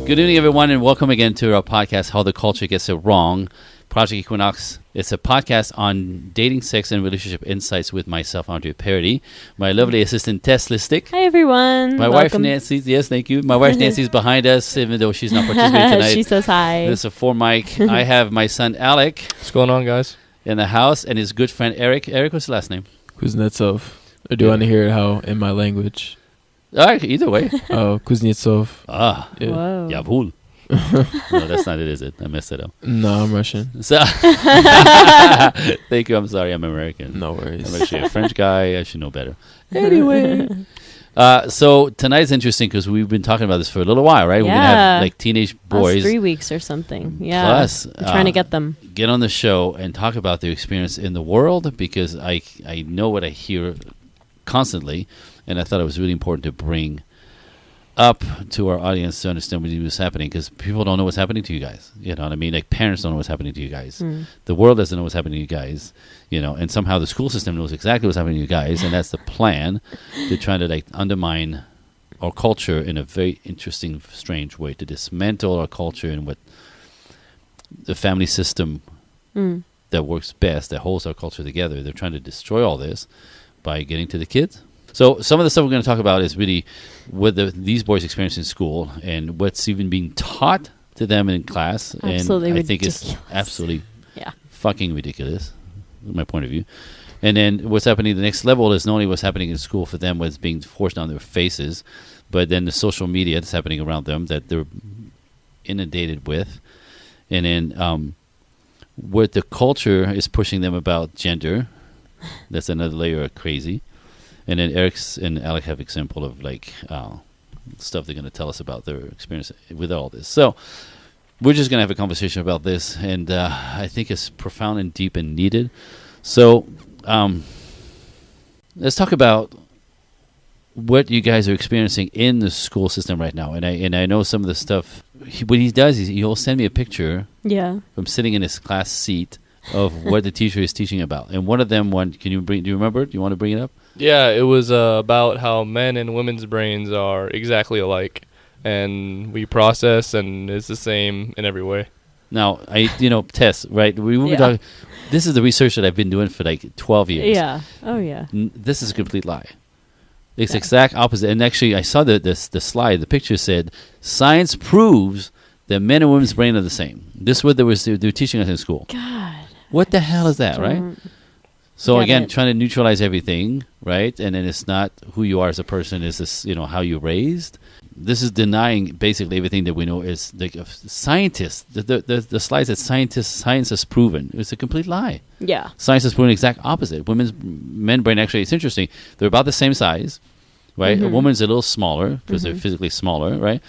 Good evening, everyone, and welcome again to our podcast, How the Culture Gets It Wrong. Project Equinox. It's a podcast on dating, sex, and relationship insights with myself, Andre Parody, my lovely assistant, Tess Listic. Hi, everyone. My wife, Nancy. Yes, thank you. My wife, Nancy, is behind us, even though she's not participating tonight. She says hi. There's a four mic. I have my son, Alec. What's going on, guys? In the house, and his good friend, Eric. Eric, what's the last name? Kuznetsov. Or do you want to hear it how in my language? All right, either way. Oh, Kuznetsov. Ah. Yeah. Whoa. Yavul. No, that's not it, is it? I messed it up. No, I'm Russian. So thank you. I'm sorry. I'm American. No worries. I'm actually a French guy. I should know better. Anyway. So tonight's interesting because we've been talking about this for a little while, right? Yeah. We're going to have like teenage boys. 3 weeks or something. Yeah. Plus, we're trying to get them. Get on the show and talk about their experience in the world because I know what I hear constantly. And I thought it was really important to bring up to our audience to understand what was happening because people don't know what's happening to you guys. You know what I mean? Like parents don't know what's happening to you guys. The world doesn't know what's happening to you guys. You know, and somehow the school system knows exactly what's happening to you guys, and that's the plan. They're trying to like undermine our culture in a very interesting, strange way to dismantle our culture and what the family system that works best, that holds our culture together. They're trying to destroy all this by getting to the kids. So some of the stuff we're going to talk about is really what these boys experience in school and what's even being taught to them in class. Absolutely and I ridiculous. think it's absolutely Yeah. fucking ridiculous, from my point of view. And then what's happening, the next level is not only what's happening in school for them, what's being forced on their faces, but then the social media that's happening around them that they're inundated with. And then what the culture is pushing them about gender. That's another layer of crazy. And then Eric's and Alec have example of like stuff they're going to tell us about their experience with all this. So we're just going to have a conversation about this, and I think it's profound and deep and needed. So let's talk about what you guys are experiencing in the school system right now. And I know some of the stuff. What he does is he'll send me a picture from sitting in his class seat of what the teacher is teaching about. And one of them, do you remember it? Do you want to bring it up? Yeah, it was about how men and women's brains are exactly alike, and we process, and it's the same in every way. Now, Tess, right? We were talking. This is the research that I've been doing for like 12 years. Yeah. Oh, yeah. This is a complete lie. It's exact opposite. And actually, I saw the slide. The picture said, "Science proves that men and women's brain are the same." This is what they were teaching us in school. God. What the hell is that, right? So again, trying to neutralize everything, right? And then it's not who you are as a person. It's this, how you're raised. This is denying basically everything that we know is like scientists. The slide said science has proven. It's a complete lie. Yeah. Science has proven the exact opposite. Men brain, actually, it's interesting. They're about the same size, right? A woman's a little smaller because they're physically smaller, right?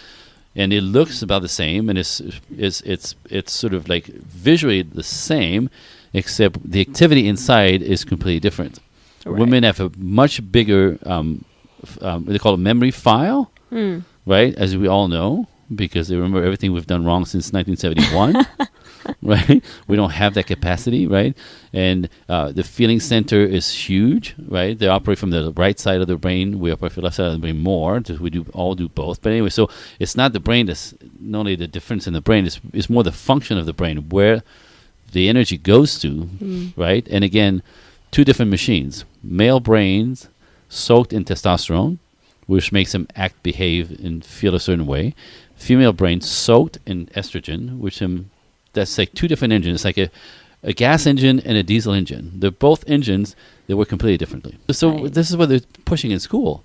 And it looks about the same, and it's sort of like visually the same, except the activity inside is completely different. Right. Women have a much bigger, they call it memory file, right? As we all know, because they remember everything we've done wrong since 1971, right? We don't have that capacity, right? And the feeling center is huge, right? They operate from the right side of the brain. We operate from the left side of the brain more. We all do both. But anyway, so it's not the brain that's not only the difference in the brain, it's more the function of the brain, where the energy goes to, right? And again, two different machines. Male brains soaked in testosterone, which makes them act, behave, and feel a certain way. Female brain soaked in estrogen, which that's like two different engines. It's like a gas engine and a diesel engine. They're both engines that work completely differently. So this is what they're pushing in school.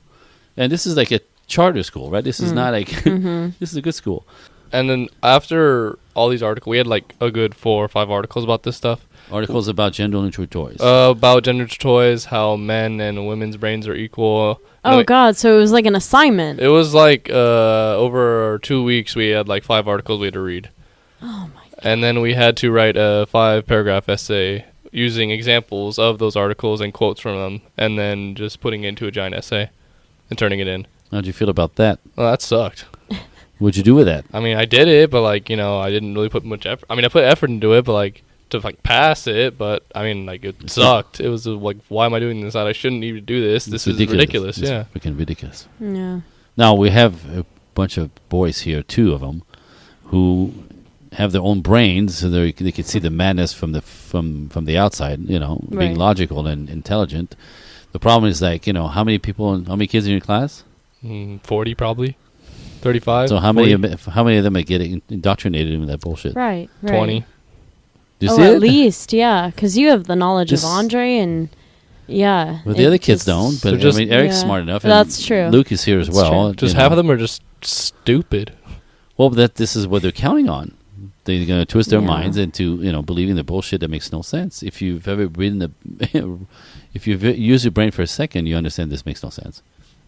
And this is like a charter school, right? This is not like, this is a good school. And then after all these articles, we had like a good 4 or 5 articles about this stuff. Articles about gender-neutral toys. About gender-neutral toys, how men and women's brains are equal. Oh, God, so it was like an assignment. It was like over 2 weeks, we had like 5 articles we had to read. Oh, my God. And then we had to write a 5-paragraph essay using examples of those articles and quotes from them, and then just putting it into a giant essay and turning it in. How'd you feel about that? Well, that sucked. What'd you do with that? I mean, I did it, but like, I didn't really put much effort. I mean, I put effort into it, but like to like pass it, but I mean, like it sucked. It was like, why am I doing this? I shouldn't even do this. This is ridiculous. It's yeah, freaking ridiculous. Yeah. Now we have a bunch of boys here, 2 of them, who have their own brains, so they can see the madness from the outside, being Right. logical and intelligent. The problem is, like, how many kids in your class? 40 probably, 35. So how 40, many of them are getting indoctrinated into that bullshit? Right. 20. Do you Oh, see at it? least, yeah, because you have the knowledge Just- of Andre, and yeah. Well, the it other kids just- don't, but They're just- Eric's Yeah. smart enough. And That's true. Luke is here as That's well. true. Just half of them are just stupid. Well, this is what they're counting on. They're going to twist their Yeah. minds into believing the bullshit that makes no sense. If you've ever if you've used your brain for a second, you understand this makes no sense.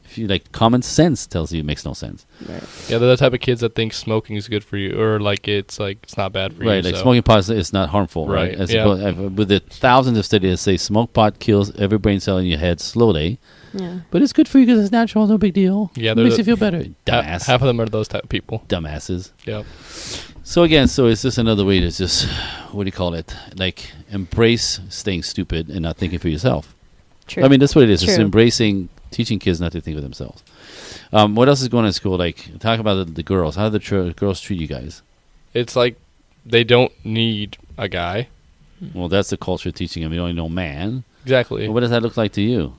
If you common sense tells you it makes no sense. Right. Yeah, they're the type of kids that think smoking is good for you, or it's not bad for you. Right, like so. smoking pot is not harmful, right? Right, yeah. With the thousands of studies that say smoke pot kills every brain cell in your head slowly, Yeah. but it's good for you because it's natural, no big deal. Yeah, It they're makes the- you feel better. Dumbass. Half of them are those type of people. Dumbasses. Yeah. So again, it's just another way to just, what do you call it? Like, embrace staying stupid and not thinking for yourself. True. I mean, that's what it is. It's True. embracing, teaching kids not to think of themselves. What else is going on in school? Like, talk about the girls. How do the girls treat you guys? It's like they don't need a guy. Well, that's the culture teaching them. You don't need no man. Exactly. Well, what does that look like to you?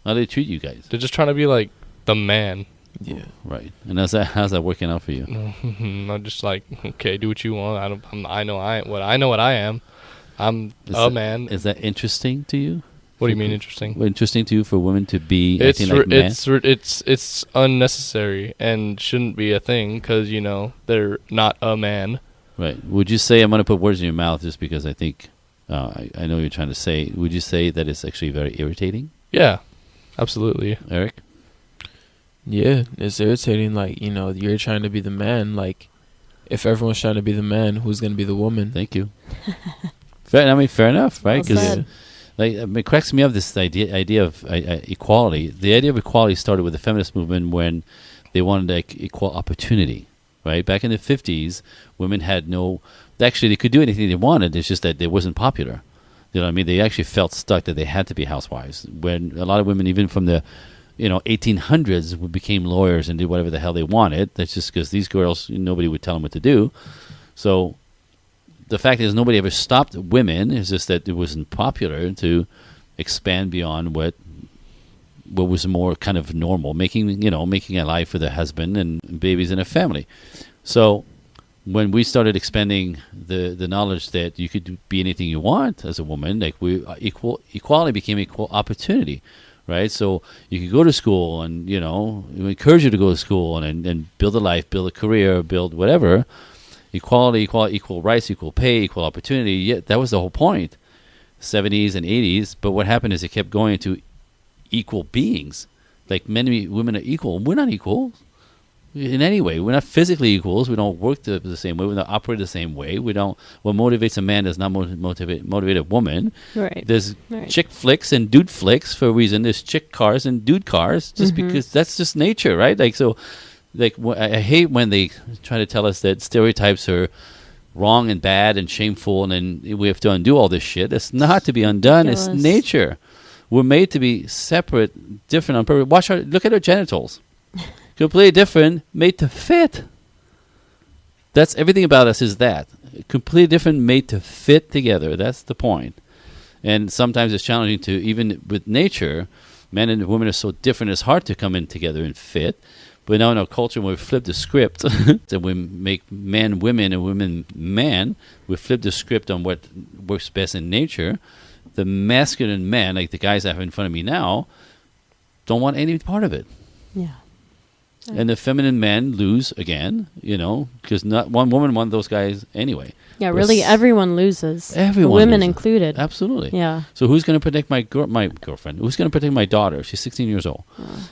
How do they treat you guys? They're just trying to be like the man. Yeah. Right. And how's that working out for you? I'm just like, okay, do what you want. I know what I am. I'm a man. Is that interesting to you? What do you mean interesting? Interesting to you for women to be It's acting like men? it's unnecessary and shouldn't be a thing because they're not a man. Right. Would you say, I'm going to put words in your mouth just because I think, I know what you're trying to say. Would you say that it's actually very irritating, Yeah, absolutely. Eric? Yeah, it's irritating. Like, you're trying to be the man. Like, if everyone's trying to be the man, who's going to be the woman? Thank you. Fair enough, right? Well Because said. it cracks me up, this idea of equality. The idea of equality started with the feminist movement when they wanted equal opportunity, right? Back in the 50s, women had actually they could do anything they wanted. It's just that it wasn't popular. You know what I mean? They actually felt stuck that they had to be housewives. When a lot of women, even from the 1800s, became lawyers and did whatever the hell they wanted. That's just because these girls, nobody would tell them what to do. So the fact is, nobody ever stopped women. It's just that it wasn't popular to expand beyond what was more kind of normal, making a life for their husband and babies and a family. So when we started expanding the knowledge that you could be anything you want as a woman, like equality became equal opportunity, right? So you could go to school and we encourage you to go to school and build a life, build a career, build whatever. Equality, equal rights, equal pay, equal opportunity. Yeah, that was the whole point. 70s and 80s. But what happened is it kept going to equal beings. Like men and women are equal. We're not equal in any way. We're not physically equals. We don't work the same way. We don't operate the same way. We don't. What motivates a man does not motivate a woman. Right. There's Right. chick flicks and dude flicks for a reason. There's chick cars and dude cars just because that's just nature, right? Like so. Like I hate when they try to tell us that stereotypes are wrong and bad and shameful, and then we have to undo all this shit. It's not to be undone. Ridiculous. It's nature. We're made to be separate, different on purpose. Look at our genitals. Completely different, made to fit. That's everything about us is that. Completely different, made to fit together. That's the point. And sometimes it's challenging to, even with nature, men and women are so different, it's hard to come in together and fit. But now in our culture, when we flip the script, and we make men women and women man, we flip the script on what works best in nature. The masculine men, like the guys I have in front of me now, don't want any part of it. Yeah. And the feminine men lose again, because not one woman wants those guys anyway. Yeah, really, everyone loses. Everyone Women loses. included. Absolutely. Yeah. So who's going to protect my girlfriend? Who's going to protect my daughter? She's 16 years old.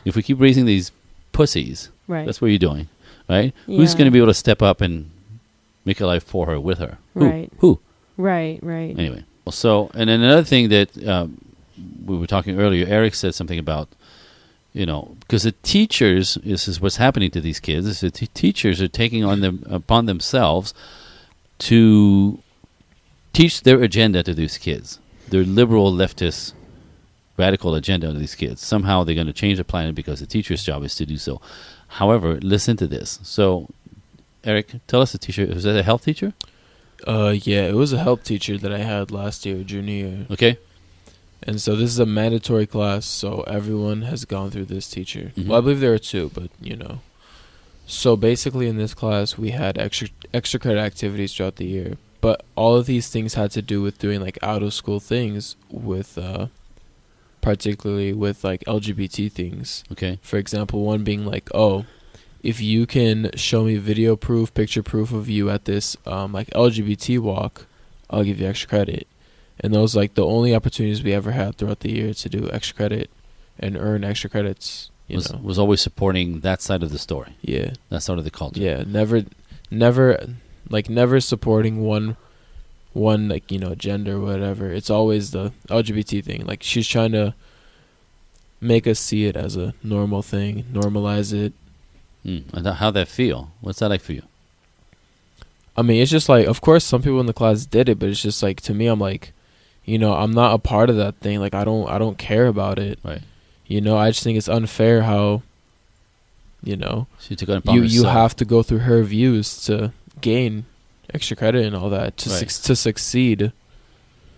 If we keep raising these pussies, Right. that's what you're doing, right? Who's Yeah. going to be able to step up and make a life for her, with her? Right. Who? Right. Anyway. So, and then another thing that we were talking earlier, Eric said something about, because the teachers, this is what's happening to these kids, is the teachers are taking upon themselves to teach their agenda to these kids, their liberal, leftist, radical agenda to these kids. Somehow they're going to change the planet because the teacher's job is to do so. However, listen to this. So Eric, tell us the teacher. Was that a health teacher? Yeah, it was a health teacher that I had last year, junior year. Okay. And so this is a mandatory class, so everyone has gone through this teacher. Mhm. Well, I believe there are two, but So basically in this class, we had extra credit activities throughout the year. But all of these things had to do with doing like out of school things with, particularly with like LGBT things. Okay. For example, one being like, oh, if you can show me video proof, picture proof of you at this like LGBT walk, I'll give you extra credit. And those like the only opportunities we ever had throughout the year to do extra credit and earn extra credits. Was always supporting that side of the story. Yeah. That side of the culture. Yeah. Never supporting one like gender or whatever. It's always the LGBT thing. Like she's trying to make us see it as a normal thing, normalize it. And how'd that feel? What's that like for you? I mean, it's just like, of course, some people in the class did it, but it's just like, to me, I'm like, I'm not a part of that thing. Like, I don't care about it. Right. I just think it's unfair how, She took it upon you herself. have to go through her views to gain extra credit and all that to Right. to succeed.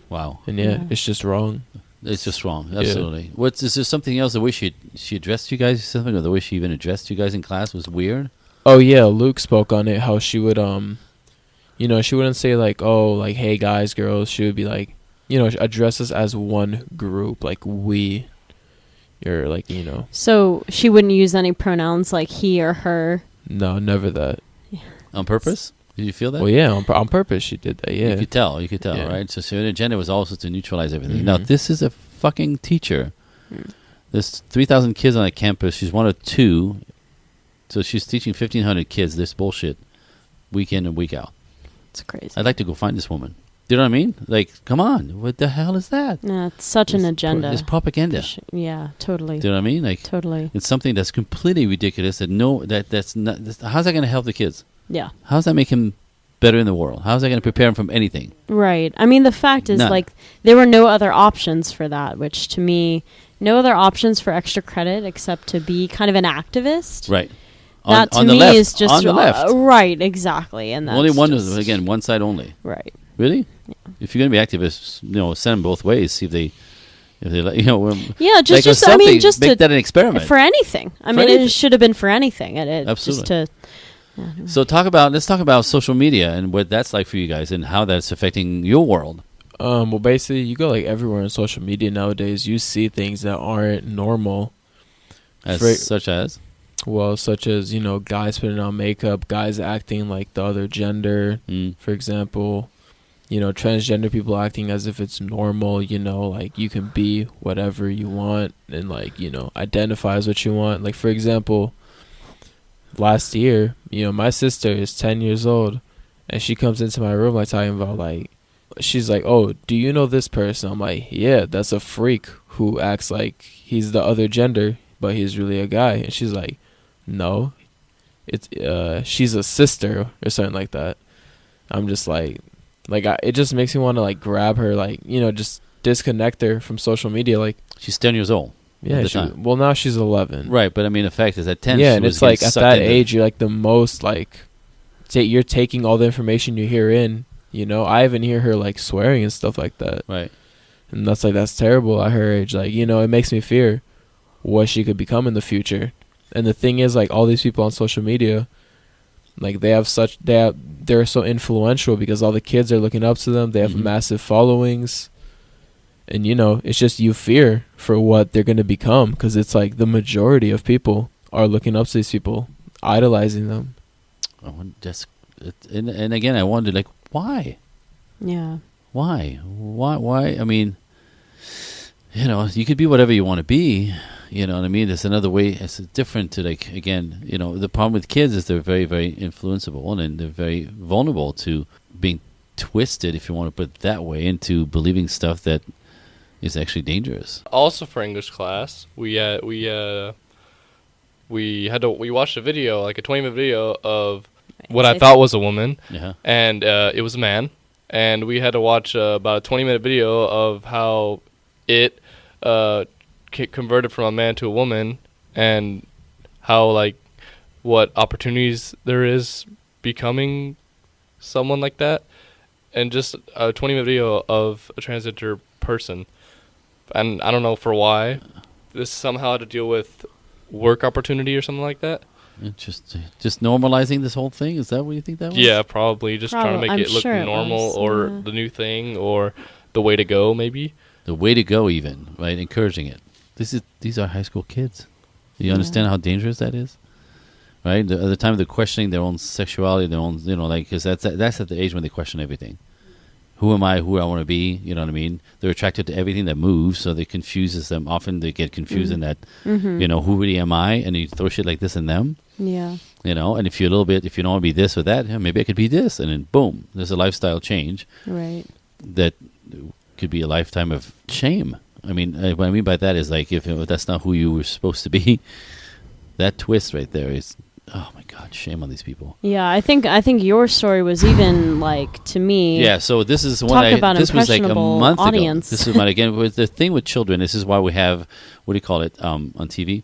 Wow. And Yeah. it's just wrong. It's just wrong. Absolutely. Is there something else, the way she addressed you guys, something, or the way she even addressed you guys in class was weird? Oh yeah, Luke spoke on it. How she would she wouldn't say like, oh, like, hey guys, girls. She would be like, address us as one group, like we. You're like, So she wouldn't use any pronouns like he or her. No, never that. On purpose? Did you feel that? Well, yeah, on purpose she did that. Yeah. You could tell, Yeah. right? So Serena Jenna was also to neutralize everything. Mhm. Now, this is a fucking teacher. There's 3,000 kids on that campus. She's one of two. So she's teaching 1,500 kids this bullshit week in and week out. It's crazy. I'd like to go find this woman. Do you know what I mean? Like, come on. What the hell is that? Yeah, it's such an agenda. It's propaganda. Yeah, totally. Do you know what I mean? Like, Totally. it's something that's completely ridiculous. That's not. How's that going to help the kids? Yeah. How's that make him better in the world? How's that going to prepare him from anything? Right. I mean, the fact is, None. like, there were no other options for that, which to me, no other options for extra credit except to be kind of an activist. Right. That to on the me left, is just on the left. Right, exactly, and that's Only one just, again, one side only. right. Really? Yeah. If you're going to be activists, send them both ways. See if they Yeah, just make to that an experiment. for anything. I mean, anything. it should have been for anything. And Absolutely. Just to, So let's talk about social media and what that's like for you guys and how that's affecting your world. Well, basically, you go like everywhere on social media nowadays. You see things that aren't normal. Such as? Well, such as, guys putting on makeup, guys acting like the other gender, for example. Transgender people acting as if it's normal, like you can be whatever you want and like, identify as what you want. Like, for example, last year, my sister is 10 years old and she comes into my room like talking about like, she's like, oh, do you know this person? I'm like, yeah, that's a freak who acts like he's the other gender, but he's really a guy. And she's like, no, it's she's a sister or something like that. I'm just like it just makes me want to like grab her, like, just disconnect her from social media. Like, she's 10 years old. Yeah, well, now she's 11. Right, but I mean, the fact is at 10, yeah, she and was it's like getting at sucked that into- age, you're like the most like, you're taking all the information you hear in. I even hear her like swearing and stuff like that. Right. And that's terrible at her age. Like, it makes me fear what she could become in the future. And the thing is, like, all these people on social media, like, they're so influential because all the kids are looking up to them. They have massive followings. And, it's just you fear for what they're going to become because it's like the majority of people are looking up to these people, idolizing them. And again, I wondered, like, why? Yeah. Why? I mean, you could be whatever you want to be. You know what I mean? There's another way. It's different to, like, again, the problem with kids is they're very, very influenceable and they're very vulnerable to being twisted, if you want to put it that way, into believing stuff that is actually dangerous. Also for English class, we watched a video, like a 20-minute video of what I thought was a woman, and it was a man, and we had to watch about a 20-minute video of how it converted from a man to a woman, and how, like, what opportunities there is becoming someone like that, and just a 20-minute video of a transgender person. And I don't know for why. This somehow had to deal with work opportunity or something like that. Just normalizing this whole thing? Is that what you think that was? Yeah, probably. Just trying to make it look normal or the new thing or the way to go, maybe. The way to go, even, right? Encouraging it. These are high school kids. Do you understand how dangerous that is? Right? At the time they're questioning their own sexuality, their own, because that's at the age when they question everything. Who am I? Who I want to be? You know what I mean? They're attracted to everything that moves, so it confuses them. Often they get confused in that, who really am I? And you throw shit like this in them. Yeah. And if you don't want to be this or that, maybe I could be this. And then boom, there's a lifestyle change. Right. That could be a lifetime of shame. I mean, what I mean by that is like if that's not who you were supposed to be, that twist right there is, oh my God, shame on these people. Yeah, I think your story was even like, to me. Yeah, so this is this was like a month audience. ago. This is again with the thing with children. This is why we have on TV,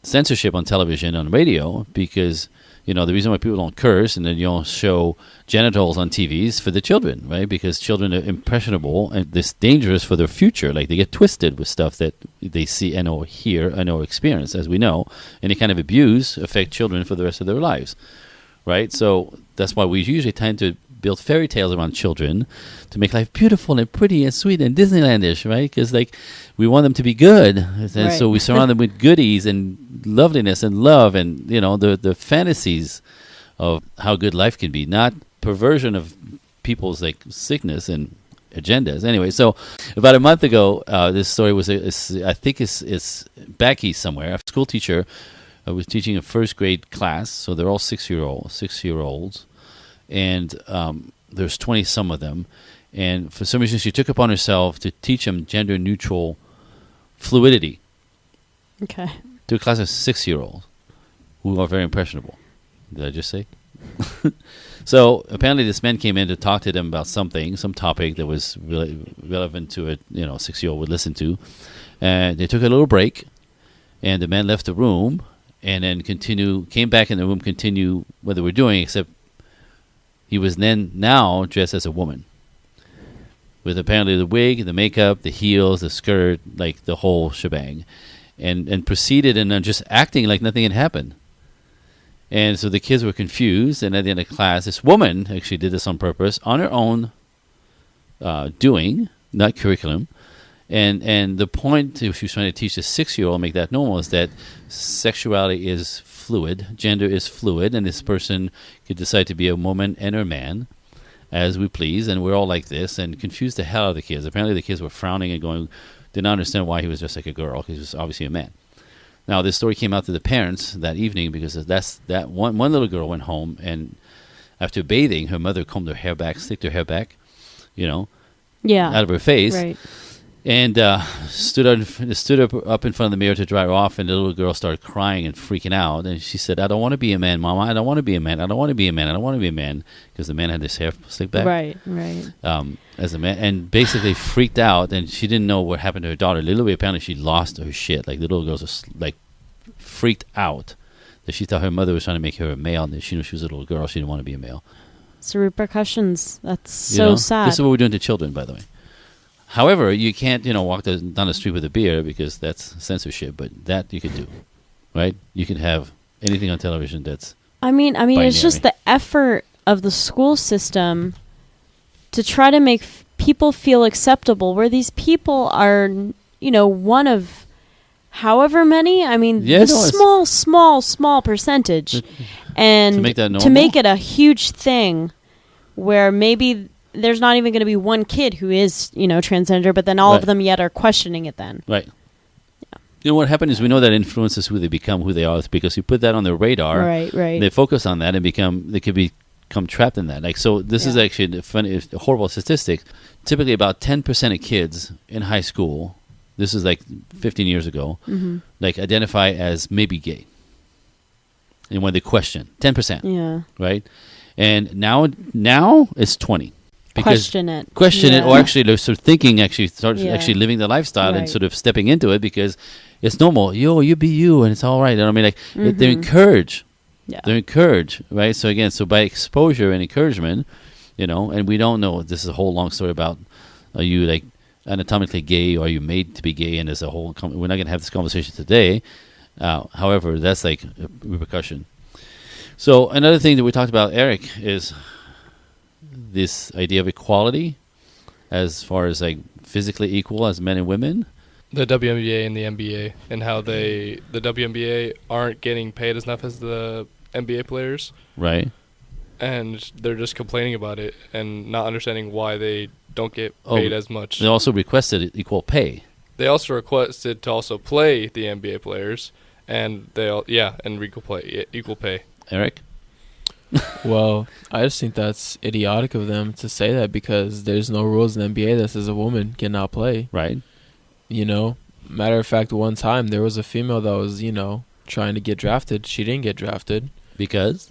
censorship on television, on radio, because the reason why people don't curse and then you don't show genitals on TVs for the children, right? Because children are impressionable and this dangerous for their future. Like they get twisted with stuff that they see and or hear and or experience. As we know, any kind of abuse affects children for the rest of their lives, right? So that's why we usually tend to build fairy tales around children to make life beautiful and pretty and sweet and Disneylandish, right? Because we want them to be good, and so we surround them with goodies and loveliness and love and the fantasies of how good life can be, not perversion of people's sickness and agendas. Anyway, so about a month ago, this story was I think it's back east somewhere. A school teacher was teaching a first grade class, so they're all 6-year-olds. And there's 20 some of them, and for some reason she took upon herself to teach them gender-neutral fluidity. Okay. To a class of 6-year-olds who are very impressionable. Did I just say? So apparently this man came in to talk to them about some topic that was really relevant to it. A 6-year-old would listen to, and they took a little break, and the man left the room, and then came back in the room, continue what they were doing, except. He was now dressed as a woman, with apparently the wig, the makeup, the heels, the skirt, like the whole shebang, and proceeded and just acting like nothing had happened. And so the kids were confused, and at the end of class, this woman actually did this on purpose, on her own doing, not curriculum. And the point she was trying to teach the 6-year-old, make that normal, is that sexuality is fluid, gender is fluid, and this person could decide to be a woman and a man as we please, and we're all like this, and confused the hell out of the kids. Apparently the kids were frowning and did not understand why he was dressed like a girl, because he was obviously a man. Now this story came out to the parents that evening, because that one little girl went home, and after bathing, her mother combed her hair back, slicked her hair back, out of her face. Right. And stood up in front of the mirror to dry her off, and the little girl started crying and freaking out. And she said, "I don't want to be a man, Mama. I don't want to be a man. I don't want to be a man. I don't want to be a man," because the man had his hair slicked back. Right. As a man, and basically freaked out, and she didn't know what happened to her daughter. Literally, apparently, she lost her shit. Like the little girl was freaked out that she thought her mother was trying to make her a male, and she knew she was a little girl. She didn't want to be a male. It's the repercussions. That's so sad. This is what we're doing to children, by the way. However, you can't, walk down the street with a beer because that's censorship. But that you can do, right? You can have anything on television that's. I mean, binary. It's just the effort of the school system to try to make people feel acceptable, where these people are, one of however many. I mean, small percentage, and to make that normal? To make it a huge thing, where maybe. There's not even going to be one kid who is, transgender, but then all of them yet are questioning it then. Right. Yeah. What happened is we know that influences who they become, who they are, because you put that on their radar. Right. They focus on that and they could become trapped in that. So this is actually a horrible statistic. Typically about 10% of kids in high school, this is 15 years ago, identify as maybe gay. And when they question, 10%. Yeah. Right? And now it's 20. Because question it, or actually they're sort of thinking, actually living the lifestyle and sort of stepping into it because it's normal. You be you, and it's all right. They're encouraged Yeah. They're encouraged, right? So again, by exposure and encouragement, and we don't know. This is a whole long story about are you like anatomically gay or are you made to be gay? And there's a whole. We're not going to have this conversation today. However, that's like a repercussion. So another thing that we talked about, Eric, is this idea of equality, as far as like physically equal as men and women. The WNBA and the NBA, and how the WNBA aren't getting paid as enough as the NBA players. Right. And they're just complaining about it and not understanding why they don't get paid as much. They also requested equal pay. They also requested to also play the NBA players, and and equal pay. Eric? Well, I just think that's idiotic of them to say that, because there's no rules in the NBA that says a woman cannot play. Right. Matter of fact, one time there was a female that was, trying to get drafted. She didn't get drafted. Because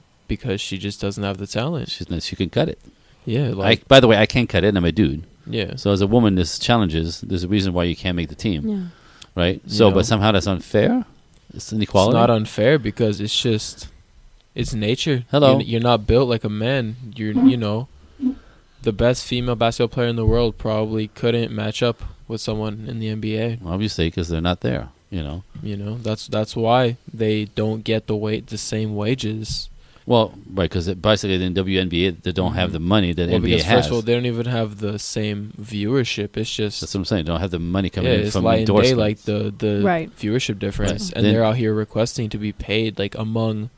she just doesn't have the talent. She can cut it. Yeah. By the way, I can't cut it. I'm a dude. Yeah. So as a woman, there's challenges. There's a reason why you can't make the team. Yeah. Right? So, but somehow that's unfair? It's inequality? It's not unfair, because it's nature. Hello. You're not built like a man. You're, the best female basketball player in the world probably couldn't match up with someone in the NBA. Obviously, because they're not there, That's why they don't get the same wages. Well, right, because basically in WNBA, they don't have the money that NBA because has. First of all, they don't even have the same viewership. It's just... That's what I'm saying. They don't have the money coming in it's from light endorsements. and day, like the right. viewership difference. Right. And they're out here requesting to be paid, like, among...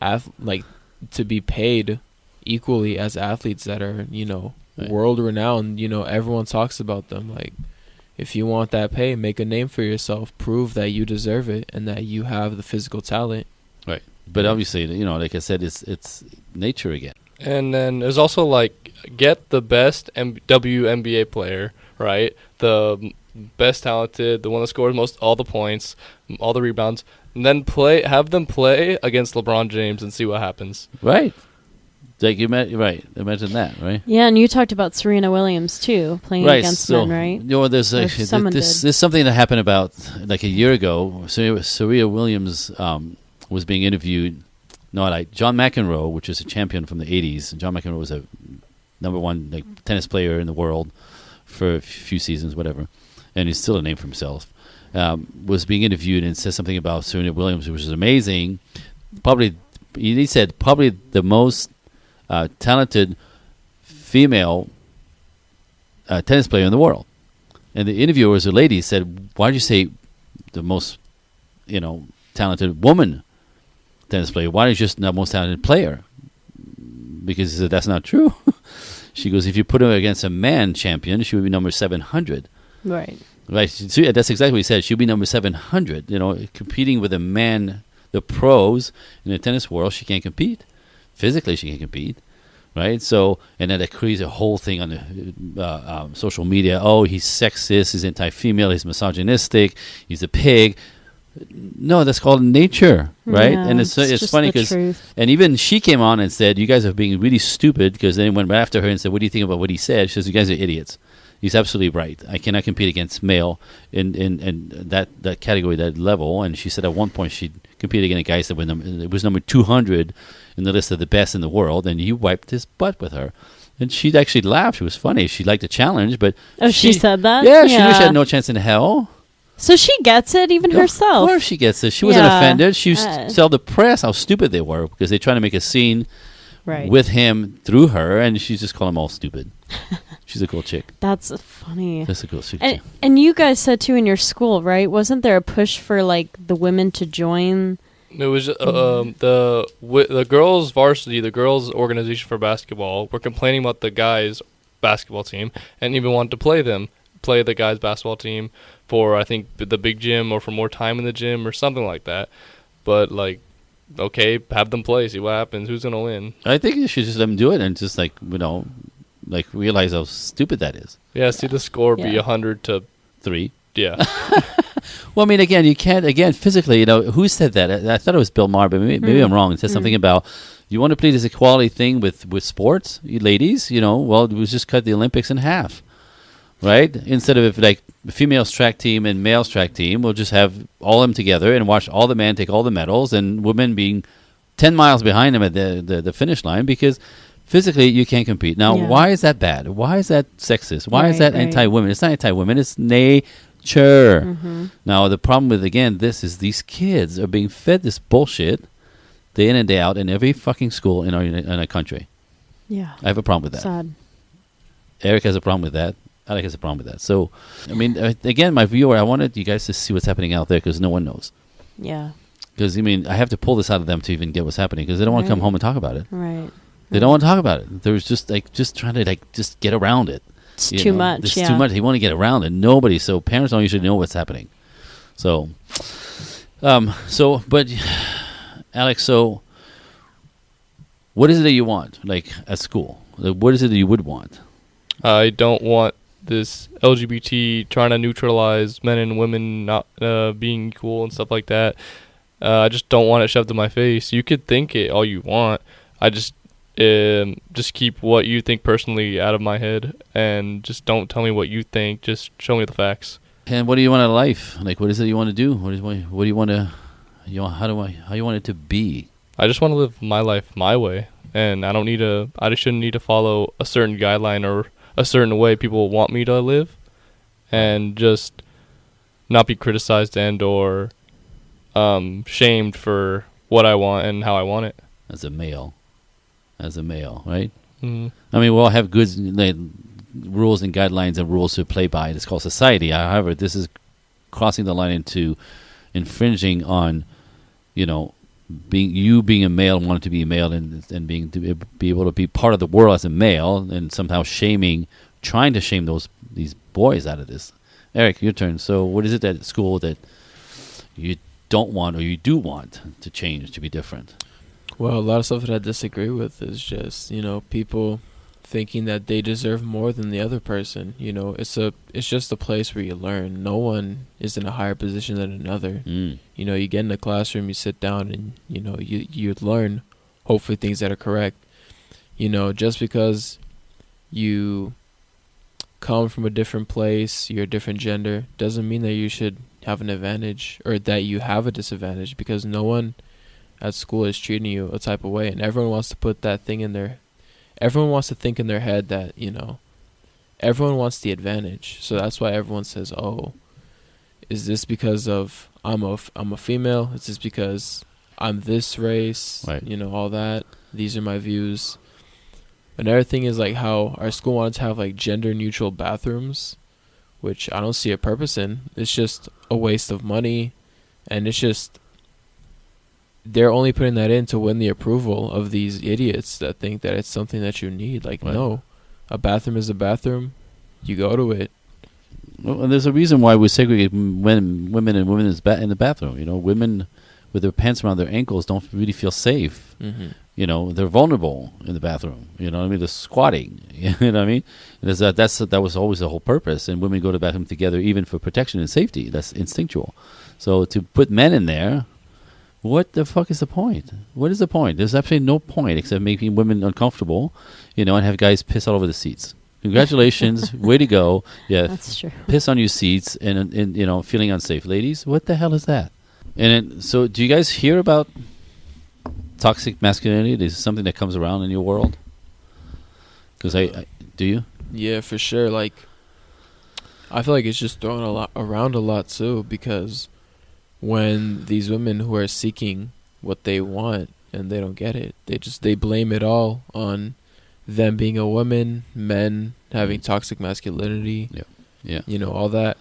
to be paid equally as athletes that are, right. world-renowned. Everyone talks about them. Like, if you want that pay, make a name for yourself. Prove that you deserve it and that you have the physical talent. Right. But obviously, like I said, it's nature again. And then there's also, like, get the best WNBA player, right? The best talented, the one that scores all the points, all the rebounds, and then have them play against LeBron James and see what happens. Right. Like right. Imagine that, right? Yeah, and you talked about Serena Williams too, playing against men, right? There's actually there's something that happened about like a year ago. Serena Williams was being interviewed. John McEnroe, which is a champion from the '80s. John McEnroe was a number one tennis player in the world for a few seasons, whatever, and he's still a name for himself. Was being interviewed and said something about Serena Williams, which is amazing. He said the most talented female tennis player in the world. And the interviewer was a lady, said, why did you say the most, talented woman tennis player? Why is just the most talented player? Because he said, that's not true. She goes, if you put her against a man champion, she would be number 700. Right. Right. So that's exactly what he said. She'll be number 700. Competing with a man, the pros in the tennis world, she can't compete. Physically, she can't compete. Right. So, and then that creates a whole thing on the social media. Oh, he's sexist. He's anti-female. He's misogynistic. He's a pig. No, that's called nature, right? Yeah, and it's funny because, and even she came on and said, "You guys are being really stupid." Because then went right after her and said, "What do you think about what he said?" She says, "You guys are idiots." He's absolutely right. I cannot compete against male in that category, that level. And she said at one point she competed against guys that was number 200 in the list of the best in the world, and you wiped his butt with her. And she actually laughed. It was funny. She liked the challenge, but she said that. Yeah, she knew she had no chance in hell. So she gets it, even herself. Of course she gets it. She wasn't offended. She used to tell the press how stupid they were because they trying to make a scene with him through her, and she's just calling them all stupid. She's a cool chick. That's funny. That's a cool chick. And you guys said too in your school, right? Wasn't there a push for the women to join? It was the girls' varsity, the girls' organization for basketball, were complaining about the guys' basketball team and even wanted to play the guys' basketball team for, I think, the big gym or for more time in the gym or something like that. But, okay, have them play, see what happens, who's going to win. I think you should just let them do it and just, realize how stupid that is. Yeah, see the score be 100-3. Yeah. Well, I mean, again, you can't, physically, who said that? I thought it was Bill Maher, but maybe I'm wrong. It said something about, you want to play this equality thing with sports, you ladies, well, we just cut the Olympics in half, right? Instead of females track team and males track team, we'll just have all of them together and watch all the men take all the medals and women being 10 miles behind them at the finish line because physically you can't compete. Now, why is that bad? Why is that sexist? Why is that anti-women? It's not anti-women. It's nature. Now, the problem with, again, this is these kids are being fed this bullshit day in and day out in every fucking school in our country. Yeah. I have a problem with that. Sad. Eric has a problem with that. Alec has a problem with that. So, I mean, again, my viewer, I wanted you guys to see what's happening out there because no one knows. Yeah. Because, I mean, I have to pull this out of them to even get what's happening because they don't want to come home and talk about it. Right. They don't want to talk about it. There's just trying to just get around it. It's too much. It's too much. They want to get around it. Nobody. So parents don't usually know what's happening. So, but Alex, so what is it that you want, like at school? What is it that you would want? I don't want this LGBT trying to neutralize men and women not being equal and stuff like that. I just don't want it shoved in my face. You could think it all you want. I just keep what you think personally out of my head, and just don't tell me what you think. Just show me the facts. And what do you want out of life? Like, what is it you want to do? What do you want to? How you want it to be? I just want to live my life my way, and I just shouldn't need to follow a certain guideline or a certain way people want me to live, and just not be criticized and or shamed for what I want and how I want it. As a male, right? Mm-hmm. I mean, we all have good rules and guidelines and rules to play by. It's called society. However, this is crossing the line into infringing on, being a male, wanting to be a male, and being to be able to be part of the world as a male, and somehow trying to shame these boys out of this. Eric, your turn. So, what is it at school that you don't want or you do want to change, to be different? Well, a lot of stuff that I disagree with is just, people thinking that they deserve more than the other person. It's just a place where you learn. No one is in a higher position than another. You get in the classroom, you sit down, and you learn hopefully things that are correct. Just because you come from a different place, you're a different gender, doesn't mean that you should have an advantage or that you have a disadvantage, because no one at school is treating you a type of way, and everyone wants to put that thing in their everyone wants to think in their head that everyone wants the advantage. So that's why everyone says, oh, is this because of I'm a female? Is this because I'm this race? Right. All that. These are my views. Another thing is like how our school wanted to have like gender neutral bathrooms, which I don't see a purpose in. It's just a waste of money, and it's just they're only putting that in to win the approval of these idiots that think that it's something that you need. Like, no, a bathroom is a bathroom. You go to it. Well, and there's a reason why we segregate women in the bathroom. Women with their pants around their ankles don't really feel safe. Mm-hmm. They're vulnerable in the bathroom. You know what I mean? They're squatting. You know what I mean? That was always the whole purpose. And women go to the bathroom together even for protection and safety. That's instinctual. So to put men in there, what the fuck is the point? What is the point? There's absolutely no point except making women uncomfortable, and have guys piss all over the seats. Congratulations, way to go. Yeah, that's true. Piss on your seats and feeling unsafe. Ladies, what the hell is that? And so do you guys hear about toxic masculinity? Is this something that comes around in your world? Because I do you? Yeah, for sure. Like, I feel like it's just thrown around a lot too, because when these women who are seeking what they want and they don't get it, they blame it all on them being a woman, men having toxic masculinity, all that.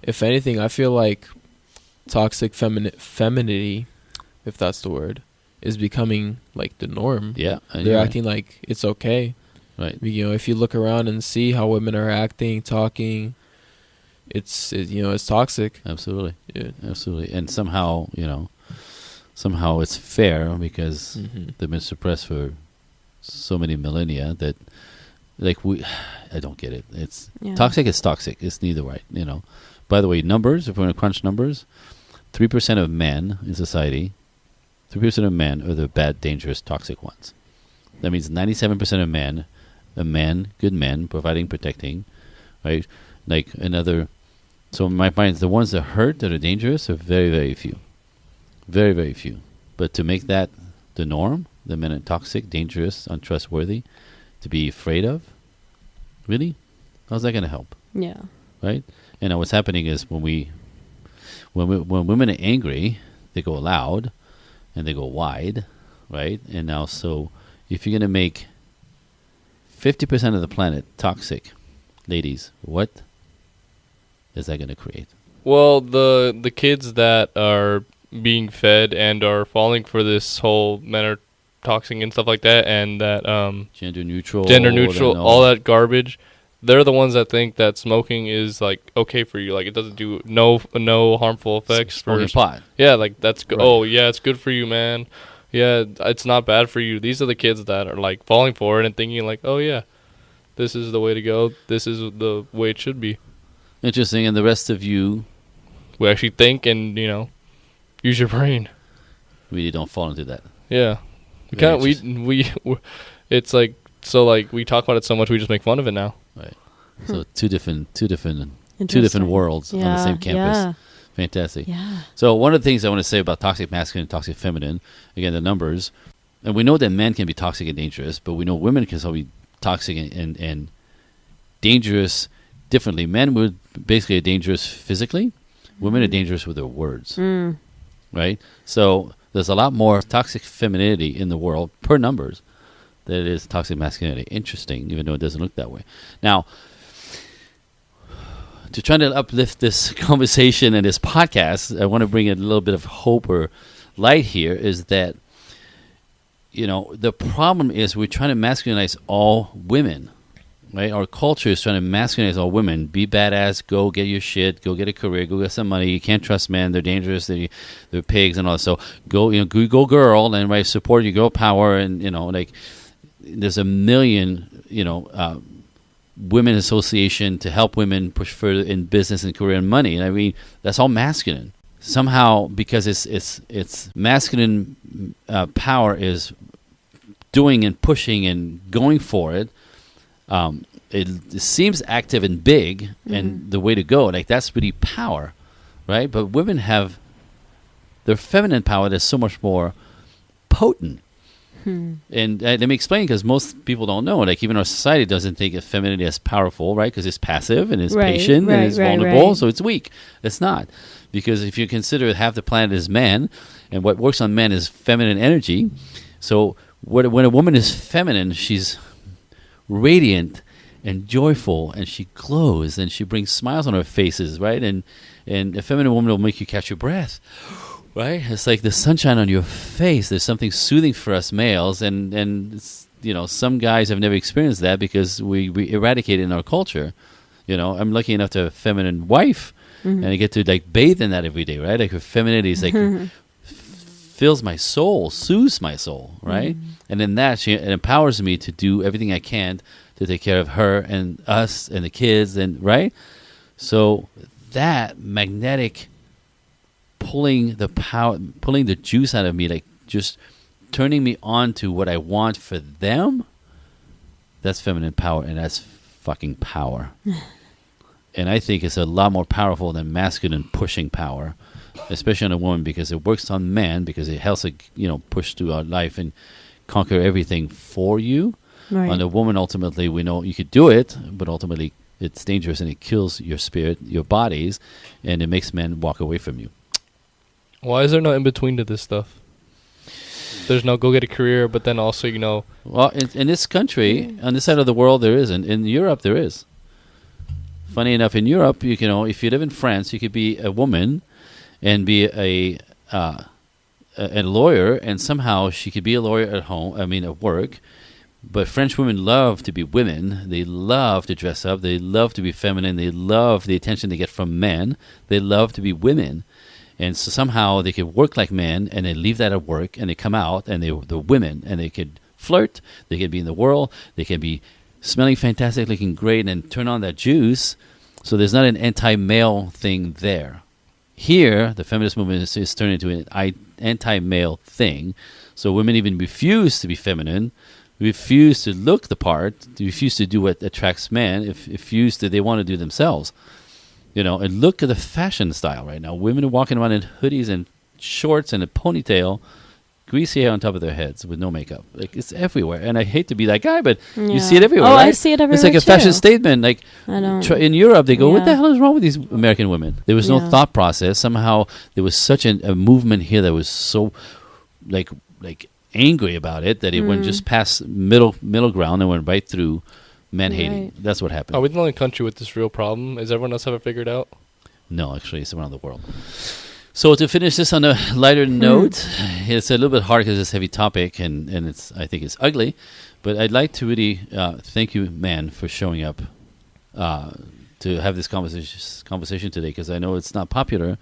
If anything, I feel like toxic femininity, if that's the word, is becoming like the norm. Yeah, they're acting like it's okay. Right. If you look around and see how women are acting, talking, it's toxic. Absolutely. Yeah. Absolutely. And somehow it's fair because they've been suppressed for so many millennia that I don't get it. It's toxic is toxic. It's neither right, By the way, numbers, if we're going to crunch numbers, 3% of men in society, 3% of men are the bad, dangerous, toxic ones. That means 97% of men, good men, providing, protecting, right? So in my mind, the ones that hurt, that are dangerous, are very, very few. Very, very few. But to make that the norm, that men are toxic, dangerous, untrustworthy, to be afraid of. Really? How's that going to help? Yeah. Right? And now what's happening is when women are angry, they go loud and they go wide, right? And now, so if you're going to make 50% of the planet toxic, ladies, what is that going to create? Well, the kids that are being fed and are falling for this whole men are toxic and stuff like that, and that gender neutral, all that garbage, they're the ones that think that smoking is like okay for you, like it doesn't do no harmful effects. Smoking pot. Yeah, like that's Right. Oh yeah, it's good for you, man. Yeah, it's not bad for you. These are the kids that are like falling for it and thinking like, oh yeah, this is the way to go. This is the way it should be. Interesting. And the rest of you, We actually think and use your brain. really don't fall into that. Yeah, we Very can't. We it's like so like we talk about it so much we just make fun of it now. Right. So two different Interesting. worlds on the same campus. Yeah. Fantastic. Yeah. So one of the things I want to say about toxic masculine and toxic feminine, again, the numbers, and we know that men can be toxic and dangerous, but we know women can still be toxic and dangerous differently. Men were basically dangerous physically. Women are dangerous with their words. Right? So there's a lot more toxic femininity in the world per numbers than it is toxic masculinity. Interesting, even though it doesn't look that way. Now, to try to uplift this conversation and this podcast, I want to bring a little bit of hope or light here, is that, the problem is we're trying to masculinize all women, right? Our culture is trying to masculinize all women. Be badass, go get your shit, go get a career, go get some money. You can't trust men. They're dangerous. They're pigs and all that. So go girl, and right, support your girl power. And, there's a million, women association to help women push further in business and career and money. And I mean, that's all masculine. Somehow, because it's masculine power is doing and pushing and going for it. It seems active and big and the way to go. Like that's really power, right? But women have their feminine power that's so much more potent. And let me explain, because most people don't know. Like even our society doesn't think of femininity as powerful, right? Because it's passive and it's patient and it's vulnerable, so it's weak. It's not, because if you consider half the planet is man, and what works on men is feminine energy. So when a woman is feminine, she's radiant and joyful, and she glows, and she brings smiles on her faces, right? And a feminine woman will make you catch your breath. Right? It's like the sunshine on your face. There's something soothing for us males, and it's, some guys have never experienced that because we eradicate it in our culture. I'm lucky enough to have a feminine wife, and I get to like bathe in that every day, right? Like her femininity is like fills my soul, soothes my soul, right? And in that, it empowers me to do everything I can to take care of her and us and the kids, and right. So that magnetic pulling the juice out of me, like just turning me on to what I want for them, that's feminine power, and that's fucking power. And I think it's a lot more powerful than masculine pushing power, especially on a woman, because it works on men, because it helps it, push through our life and conquer everything for you. Right. On a woman, ultimately, we know you could do it, but ultimately it's dangerous and it kills your spirit, your bodies, and it makes men walk away from you. Why is there no in between to this stuff? There's no go get a career, but then also, Well, in this country, on this side of the world, there isn't. In Europe, there is. Funny enough, in Europe, if you live in France, you could be a woman and be a lawyer, and somehow she could be a lawyer at home. At work. But French women love to be women. They love to dress up. They love to be feminine. They love the attention they get from men. They love to be women. And so somehow they could work like men, and they leave that at work, and they come out, and they're women, and they could flirt, they could be in the world, they can be smelling fantastic, looking great, and turn on that juice. So there's not an anti-male thing there. Here, the feminist movement is turning into an anti-male thing. So women even refuse to be feminine, refuse to look the part, refuse to do what attracts men, refuse to, they want to do themselves. And look at the fashion style right now. Women are walking around in hoodies and shorts and a ponytail, greasy hair on top of their heads with no makeup. Like, it's everywhere. And I hate to be that guy, but Yeah. you see it everywhere, Oh, right? I see it everywhere. It's like a fashion too. statement. Like, I don't. in Europe, they go, what the Yeah. hell is wrong with these American women? There was no Yeah. thought process. Somehow, there was such a movement here that was so, like angry about it that it went just past middle ground and went right through men hating. Right. That's what happened. Are we the only country with this real problem? Is everyone else have it figured out? No, actually, it's around the world. So to finish this on a lighter note, it's a little bit hard because it's a heavy topic and I think it's ugly. But I'd like to really thank you, man, for showing up to have this conversation today, because I know it's not popular.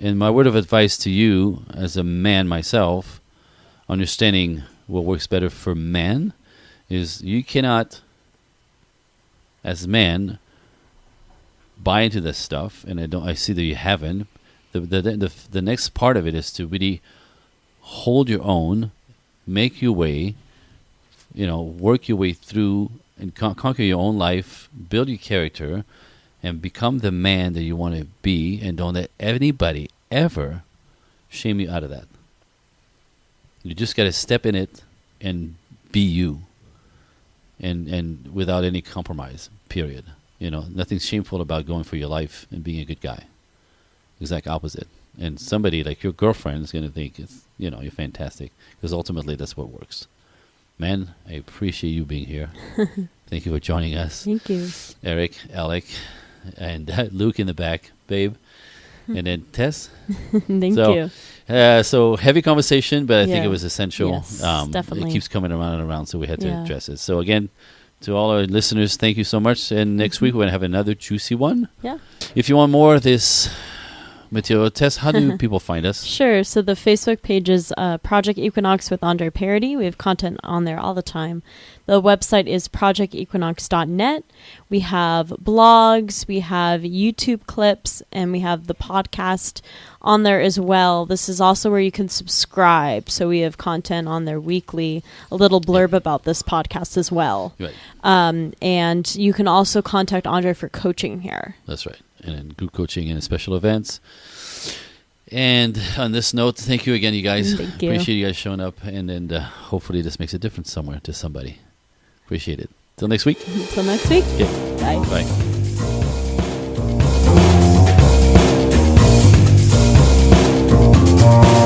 And my word of advice to you, as a man myself, understanding what works better for men, is you cannot, as a man, buy into this stuff. And I see that you haven't. The next part of it is to really hold your own, make your way, work your way through and conquer your own life, build your character, and become the man that you want to be, and don't let anybody ever shame you out of that. You just got to step in it and be you, and without any compromise, period. Nothing shameful about going for your life and being a good guy. Exact opposite. And somebody like your girlfriend is going to think you're fantastic, because ultimately that's what works. Man, I appreciate you being here. Thank you for joining us. Thank you. Eric, Alec, and Luke in the back, babe. And then Tess. Thank you. So heavy conversation, but I think Yeah. it was essential. Yes, definitely. It keeps coming around and around, so we had to Yeah. address it. So again, to all our listeners, thank you so much. And next week we're going to have another juicy one. Yeah. If you want more of this material, Tess, how do people find us? Sure. So the Facebook page is Project Equinox with Andre Parody. We have content on there all the time. The website is projectequinox.net. We have blogs, we have YouTube clips, and we have the podcast on there as well. This is also where you can subscribe. So we have content on there weekly, a little blurb about this podcast as well. Right. And you can also contact Andre for coaching here. That's right. And group coaching and special events. And on this note, thank you again, you guys. Thank you. Appreciate you guys showing up. And hopefully this makes a difference somewhere to somebody. Appreciate it. Till next week. Until next week. Yeah. Bye. Bye.